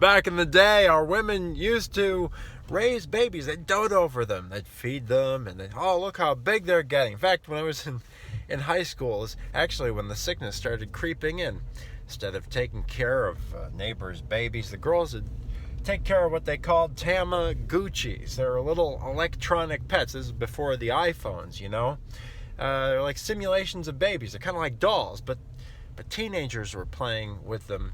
Back in the day, our women used to raise babies. They'd dote over them. They'd feed them, and oh, look how big they're getting. In fact, when I was in high school, is actually when the sickness started creeping in. Instead of taking care of neighbors' babies, the girls would take care of what they called Tamagotchis. They're little electronic pets. This is before the iPhones, you know. They're like simulations of babies. They're kind of like dolls, but teenagers were playing with them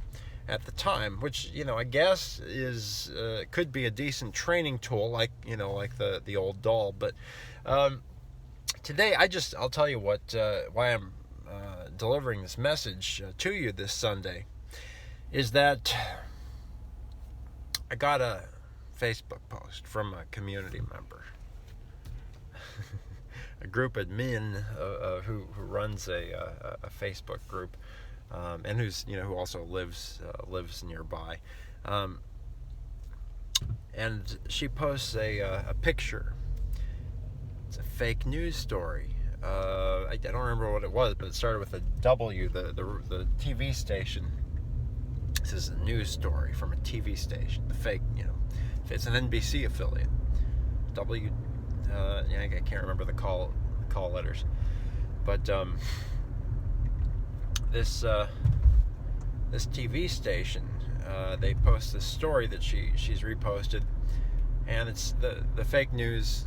at the time, which, you know, I guess is could be a decent training tool, like, you know, like the old doll. But today, I'll tell you what why I'm delivering this message to you this Sunday is that I got a Facebook post from a community member, a group admin who runs a Facebook group, and who also lives nearby, and she posts a picture. It's a fake news story. I don't remember what it was, but it started with a W. The TV station. This is a news story from a TV station. The fake, it's an NBC affiliate. W. I can't remember the call letters, but this TV station, they post this story that she's reposted, and it's the fake news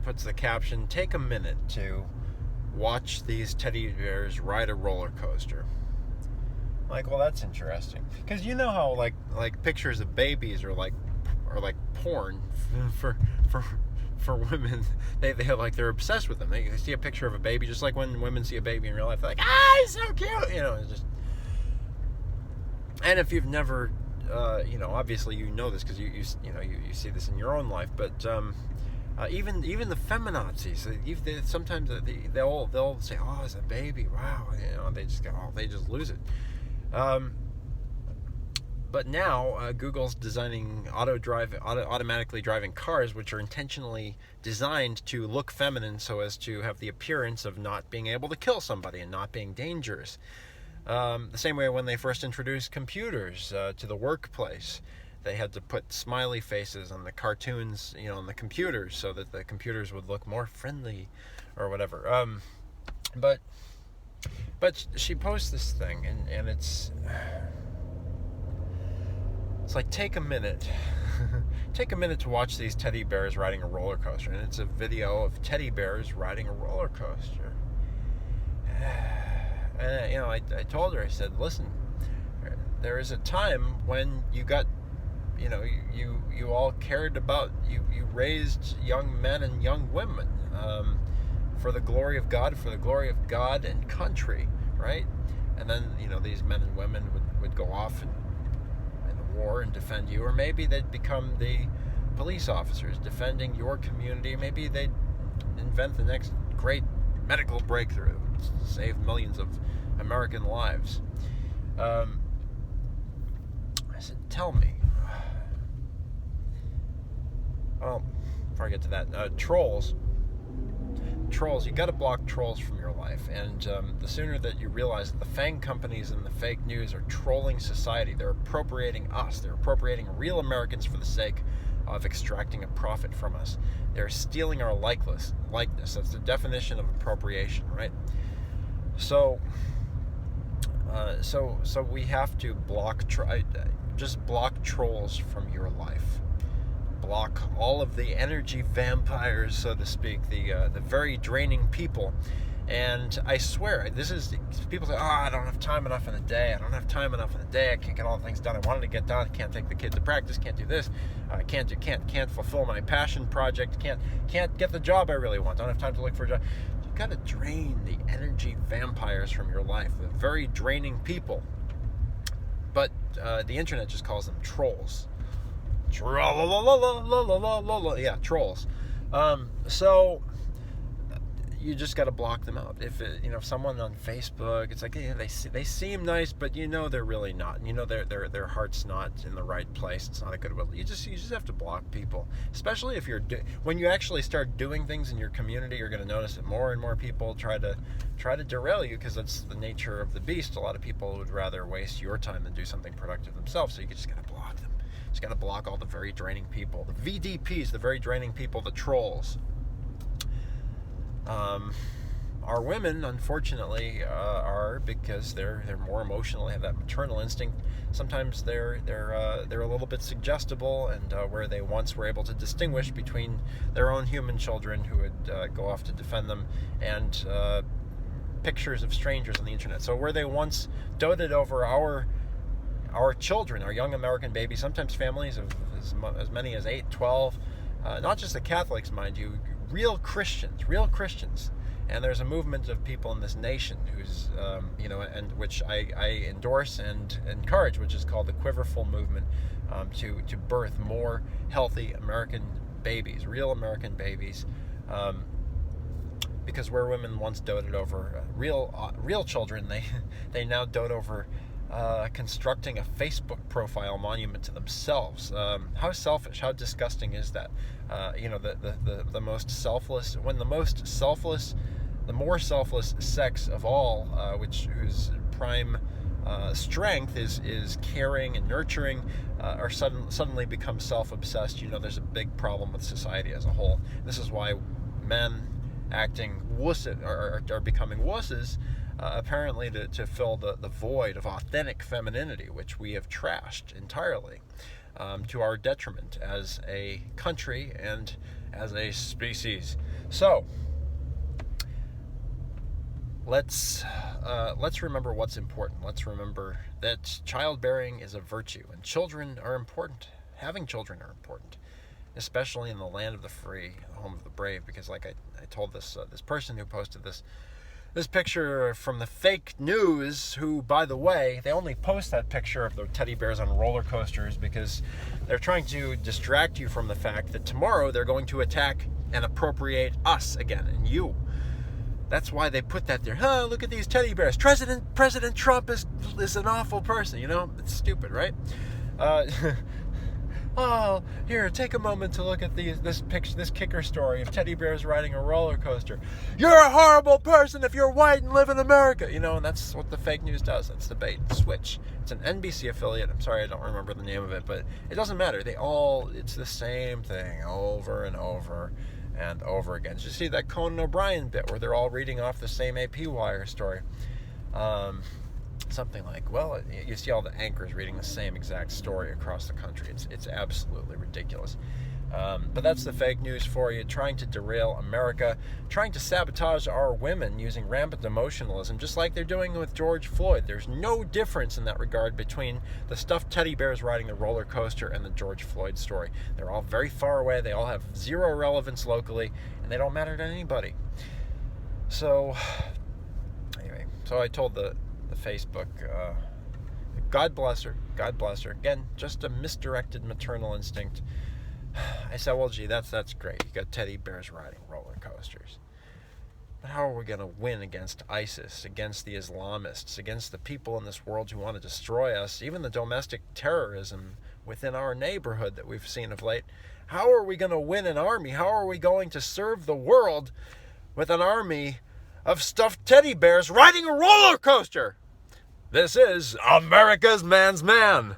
puts the caption, "Take a minute to watch these teddy bears ride a roller coaster." Like, well, that's interesting, because you know how like pictures of babies are like porn for women. They're obsessed with them. They see a picture of a baby, just like when women see a baby in real life, they're like, he's so cute, it's just. And if you've never, obviously you know this because you see this in your own life, but even the feminazis, sometimes they'll say, "Oh, it's a baby, wow," they just lose it. But now Google's designing automatically driving cars, which are intentionally designed to look feminine so as to have the appearance of not being able to kill somebody and not being dangerous. The same way when they first introduced computers to the workplace, they had to put smiley faces on the cartoons, on the computers, so that the computers would look more friendly or whatever. But she posts this thing, and it's like, take a minute to watch these teddy bears riding a roller coaster. And it's a video of teddy bears riding a roller coaster. And I told her, I said, listen, there is a time when you got, you all cared about, you raised young men and young women for the glory of God and country, right? And then these men and women would go off in the war and defend you, or maybe they'd become the police officers defending your community. Maybe they'd invent the next great medical breakthrough, save millions of American lives. I said, tell me. Well, before I get to that, trolls, you got to block trolls from your life. And the sooner that you realize that the FANG companies and the fake news are trolling society, they're appropriating us, they're appropriating real Americans for the sake of extracting a profit from us. They're stealing our likeness. That's the definition of appropriation, right? So we have to block trolls from your life. Block all of the energy vampires, so to speak, the very draining people. And I swear, this is, people say, I don't have time enough in the day. I can't get all the things done I wanted to get done. I can't take the kid to practice. Can't do this. I can't fulfill my passion project. Can't get the job I really want. Don't have time to look for a job. You got to drain the energy vampires from your life. The very draining people. But the internet just calls them trolls. Yeah, trolls. So you just got to block them out. If someone on Facebook, it's like, they seem nice, but they're really not. Their heart's not in the right place. It's not a good will. You just have to block people. Especially if when you actually start doing things in your community, you're going to notice that more and more people try to derail you, because that's the nature of the beast. A lot of people would rather waste your time than do something productive themselves. So you just got to block them. It's got to block all the very draining people, the VDPs, the very draining people, the trolls. Our women, unfortunately, are, because they're more emotional, they have that maternal instinct. Sometimes they're a little bit suggestible, and where they once were able to distinguish between their own human children who would go off to defend them and pictures of strangers on the internet. So where they once doted over our children, our young American babies, sometimes families of as many as 8, 12, not just the Catholics, mind you, real Christians. And there's a movement of people in this nation who's, and which I endorse and encourage, which is called the Quiverful Movement, to birth more healthy American babies, real American babies, because where women once doted over real children, they now dote over constructing a Facebook profile monument to themselves. How selfish, how disgusting is that? The most selfless, the more selfless sex of all, whose prime strength is caring and nurturing, are suddenly become self-obsessed. There's a big problem with society as a whole. This is why men acting are becoming wusses, apparently to fill the void of authentic femininity, which we have trashed entirely, to our detriment as a country and as a species. So let's remember what's important. Let's remember that childbearing is a virtue, and children are important. Having children are important, especially in the land of the free, the home of the brave. Because, like I told this person who posted this picture from the fake news, who, by the way, they only post that picture of the teddy bears on roller coasters because they're trying to distract you from the fact that tomorrow they're going to attack and appropriate us again, and you. That's why they put that there. Look at these teddy bears. President Trump is an awful person. It's stupid, right? Here, take a moment to look at this kicker story of teddy bears riding a roller coaster. You're a horrible person if you're white and live in America. And that's what the fake news does. That's the bait and switch. It's an NBC affiliate. I'm sorry, I don't remember the name of it, but it doesn't matter. It's the same thing over and over and over again. Did you see that Conan O'Brien bit where they're all reading off the same AP Wire story? Something like, you see all the anchors reading the same exact story across the country. It's absolutely ridiculous. But that's the fake news for you, trying to derail America, trying to sabotage our women using rampant emotionalism, just like they're doing with George Floyd. There's no difference in that regard between the stuffed teddy bears riding the roller coaster and the George Floyd story. They're all very far away. They all have zero relevance locally, and they don't matter to anybody. So, anyway, I told the Facebook, God bless her. Again, just a misdirected maternal instinct. I said, well, gee, that's great. You got teddy bears riding roller coasters. But how are we going to win against ISIS, against the Islamists, against the people in this world who want to destroy us, even the domestic terrorism within our neighborhood that we've seen of late? How are we going to win an army? How are we going to serve the world with an army of stuffed teddy bears riding a roller coaster? This is America's Man's Man.